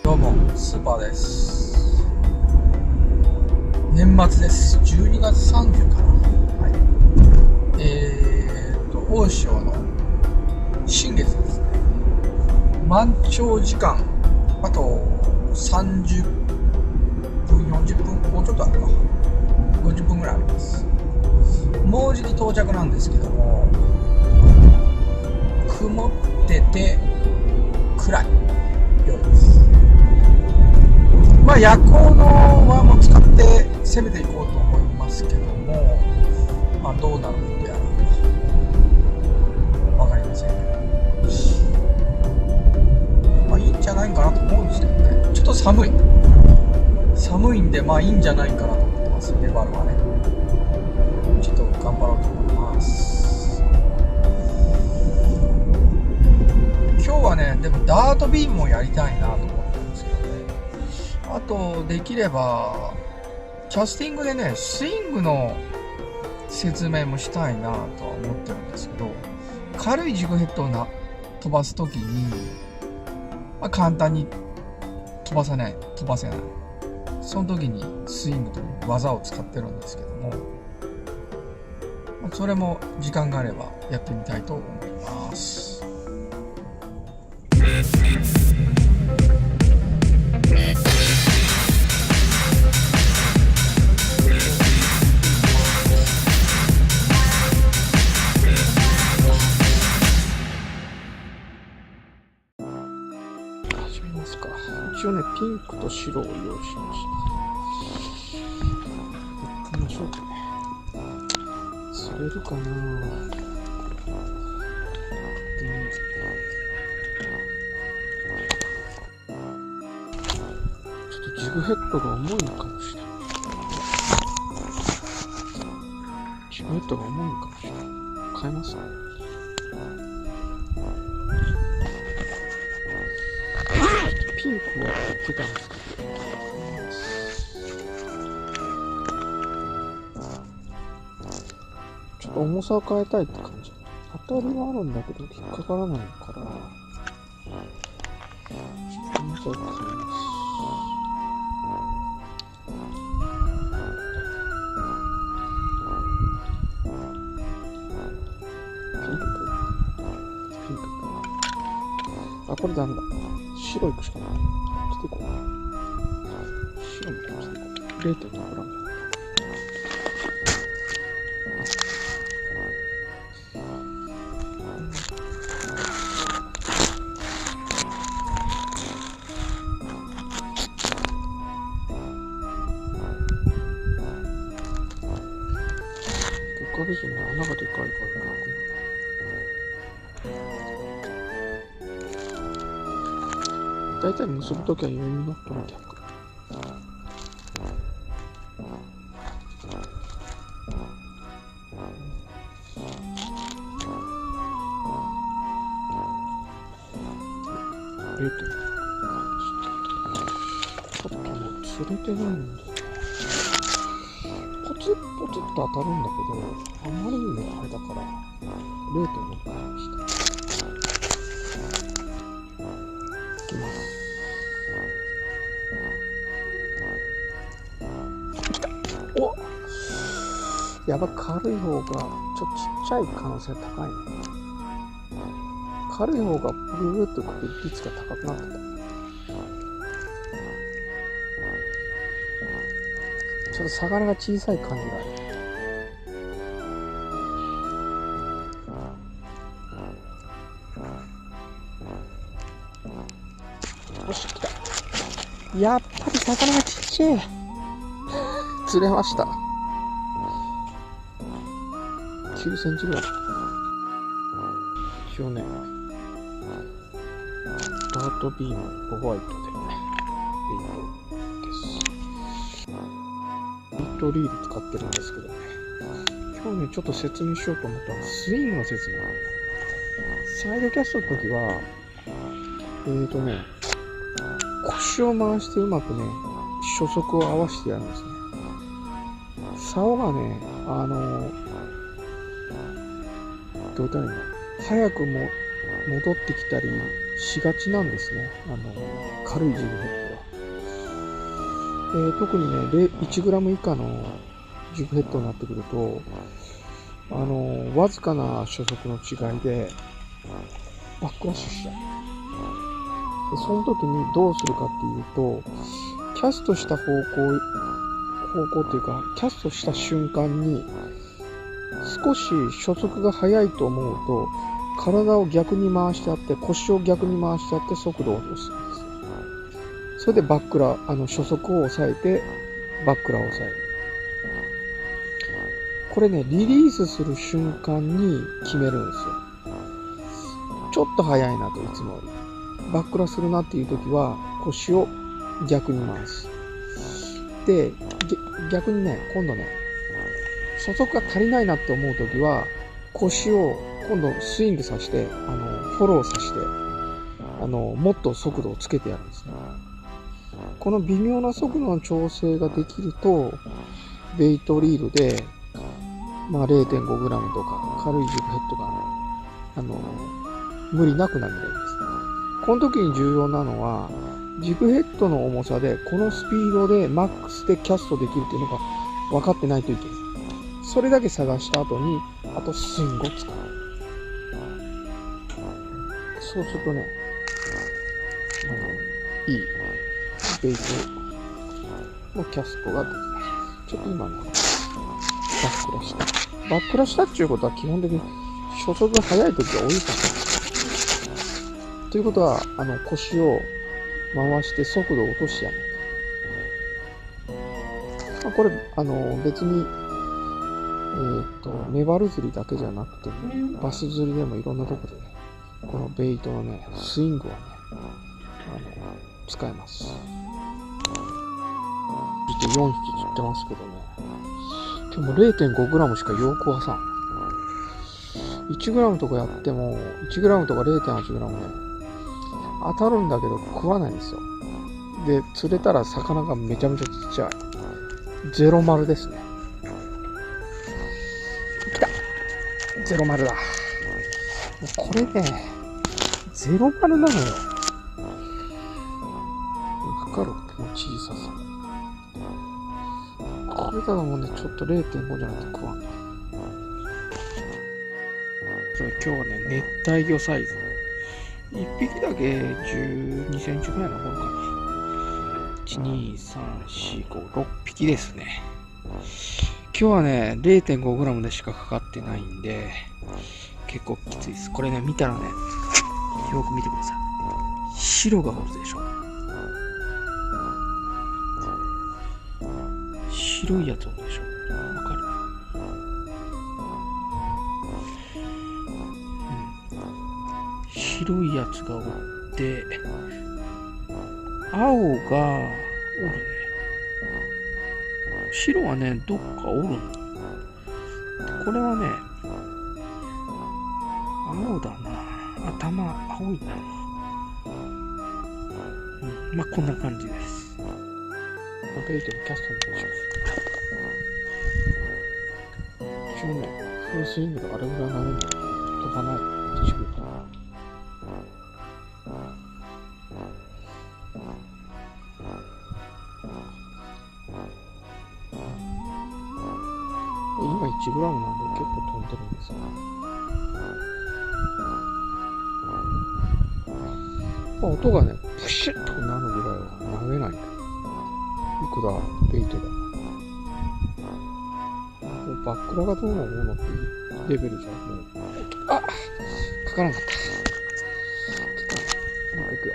どうも、スーパーです。年末です。12月30かな。はい。大潮の新月ですね。満潮時間、あと30分、40分、もうちょっとあるか。50分ぐらいあります。もうじき到着なんですけども、曇ってて暗い夜です。まあ夜光の輪も使って攻めていこうと思いますけども、まあどうなることやらわかりませんけど、まあいいんじゃないかなと思うんですけどね。ちょっと寒いんで、まあいいんじゃないかなと思ってます。レバルはね、ちょっと頑張ろうと思います。今日はね、でもダートビームもやりたいなと思ってるんですけどね。あとできればキャスティングでね、スイングの説明もしたいなとは思ってるんですけど、軽いジグヘッドを飛ばすときに、まあ、簡単に飛ばせない。その時にスイングという技を使ってるんですけども、まあ、それも時間があればやってみたいと思います。始めますか。一応ね、ピンクと白を用意しました。行ってみましょうかね。釣れるかな。ちょっとジグヘッドが重いのかもしれない。ジグヘッドが重いのかもしれない。変えますね。ピンクは言ってたんですけど、ちょっと重さを変えたいって感じ。当たりはあるんだけど引っかからないから、重さを変えます。ピンクあ、これダメだ。白いくしかない。ちょっといこう。白にしていこう。0.2グラム。浮かびずに穴がでかいからな。だいたい結ぶときは4ノットの逆。ちょっともう釣れてないんで、ポツッポツッと当たるんだけど、あまりにもあれだから、0.6回にした。いきます。来た。お、やば、軽い方がちょっとちっちゃい可能性高いね。軽い方がブーっとくる率が高くなってた。ちょっと魚が小さい感じがある。よし、来た。やっぱり魚がちっちゃい。釣れました。9センチぐらい。一応ね、ダートビームホワイトでビートリール使ってるんですけどね。今日ね、ちょっと説明しようと思ったのはスイングの説明。サイドキャストの時は、腰を回してうまくね、初速を合わせてやるんですね。竿がね、どうだろうな、早くも戻ってきたり、しがちなんですね。軽いジグヘッドは。特にね、1g 以下のジグヘッドになってくると、わずかな初速の違いで、バックラッシュしちゃう。で、その時にどうするかっていうと、キャストした方向っていうか、キャストした瞬間に、少し初速が速いと思うと、体を逆に回してあって、腰を逆に回してあって速度を落とすんです。それでバックラ、初速を抑えて、バックラを抑える。これね、リリースする瞬間に決めるんですよ。ちょっと速いなといつもより。バックラするなっていう時は、腰を逆に回す。で、逆にね、今度ね、初速が足りないなって思う時は、腰を今度スイングさせて、フォローさせて、もっと速度をつけてやるんですね。この微妙な速度の調整ができると、ベイトリールで、0.5g とか軽いジグヘッドが、無理なく投げれるんです。この時に重要なのは、ジグヘッドの重さで、このスピードでマックスでキャストできるっていうのが分かってないといけない。それだけ探した後に、あとスイングを使う。そうするとね、いいベイトのキャストができます。ちょっと今ね、バックラした。バックラしたっていうことは基本的に初速が速い時が多いから。ということは、腰を回して速度を落としてやる。これ、別に、メバル釣りだけじゃなくて、バス釣りでもいろんなとこでね、このベイトのね、スイングはね、使えます。4匹釣ってますけどね。でも 0.5g しかよくはさん。1g とかやっても、1g とか 0.8g ね、当たるんだけど食わないんですよ。で、釣れたら魚がめちゃめちゃちっちゃい。0丸ですね。来た !0丸だ。これね、0丸なのよ。わかるこの小ささ。これだからもうね、ちょっと 0.5 じゃなくて食わんな。今日はね、熱帯魚サイズ。1匹だけ12センチぐらいのものかな。1、2、3、4、5、6匹ですね。今日はね、0.5g でしかかかってないんで、結構きついです。これね、見たらね、よく見てください。白がおるでしょ。白いやつおるでしょ。わかる？白いやつがおって、青がおるね。白はね、どっかおるの。これはね、青だな。頭、青いな。こんな感じです。ベイトのキャストのでしょ。一応ね、フルスイングであれぐらい投げるの飛ばないっていうかな。今 1g なんで結構飛んでるんですよ。音がね、プシュッとなるぐらいは投げない。いくらベイトだ。バックラがどうのものっていうレベルじゃもう、かからなかった。いくよ。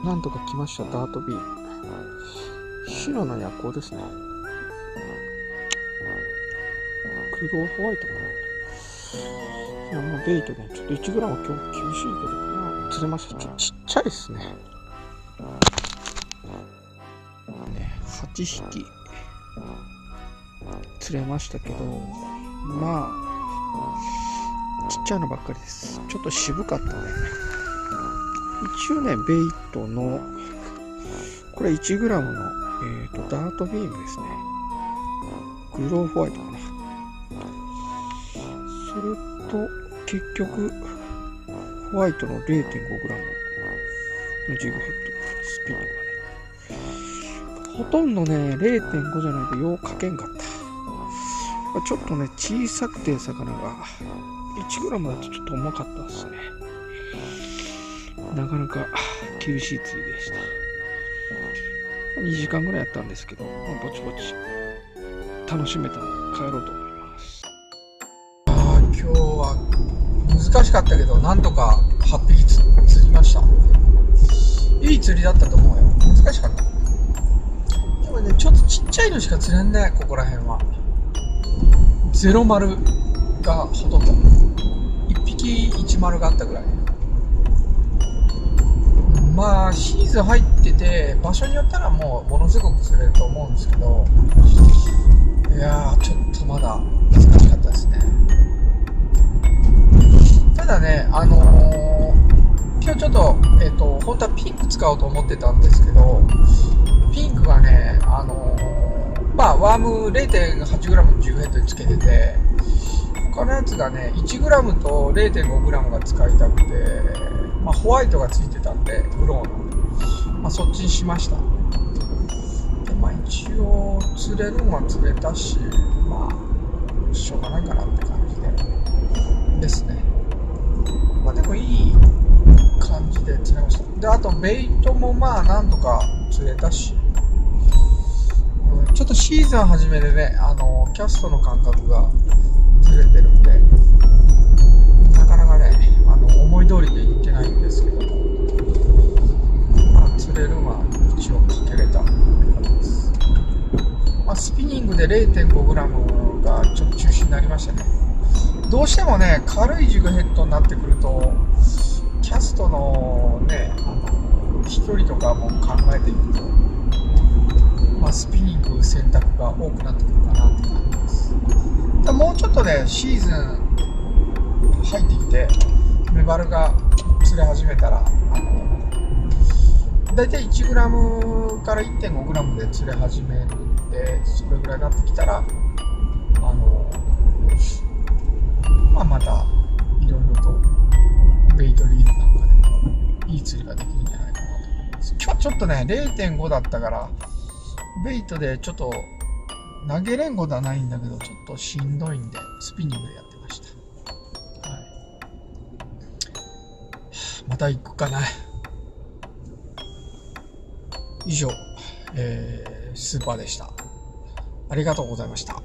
なんとか来ました、ダートビーム。白の夜光ですね。黒ホワイトかな。いや、もうベイトね、ちょっと 1g は今日厳しいけど、釣れました。ちっちゃいですね。8匹釣れましたけど、ちっちゃいのばっかりです。ちょっと渋かったね。一応ね、ベイトの、これ 1g の、ダートビームですね。グローホワイトかな。それと結局ホワイトの 0.5g のジグヘッドスピニングがね、ほとんどね 0.5 じゃないとようかけんかった。ちょっとね小さくて魚が 1g だとちょっと重かったですね。なかなか厳しい釣りでした。2時間ぐらいやったんですけど、ぼちぼち楽しめたので帰ろうと思います。今日は難しかったけどなんとか8匹釣りました。いい釣りだったと思うよ。難しかった。でもねちょっとちっちゃいのしか釣れんね。ここら辺は0丸がほとんど、1匹1丸があったぐらい。まあシーズン入ってて場所によったらものすごく釣れると思うんですけど、いやーちょっとまだ難しかったですね。ただね今日ちょっと本当はピンク使おうと思ってたんですけど、ピンクがねまあワーム 0.8g のジグヘッドにつけてて、他のやつがね 1g と 0.5g が使いたくて、まあ、ホワイトがついてたんでブローの、まあ、そっちにしました。で、まあ、一応釣れるのは釣れたし、まあしょうがないかなって感じでですね。まあでもいい感じで釣れました。であとベイトもまあなんとか釣れたし、ちょっとシーズン初めでねキャストの感覚がずれてるんでなかなかね思い通りでいってないんですけども、まあ、釣れるのは一応かけれたです。まあ、スピニングで 0.5g がちょっと中心になりましたね。どうしてもね軽いジグヘッドになってくるとキャストのね飛距離とかも考えていくと、まあ、スピニング選択が多くなってくるかなって感じです。もうちょっとねシーズン入ってきてメバルが釣れ始めたらだいたい 1g から 1.5g で釣れ始めるんで、それぐらいになってきたらまあ、またいろいろとベイトリールなんかでもいい釣りができるんじゃないかなと思います。今日はちょっとね 0.5 だったからベイトでちょっと投げれんことはないんだけどちょっとしんどいんでスピニングでやってました。はい、また行くかな。以上、スーパーでした。ありがとうございました。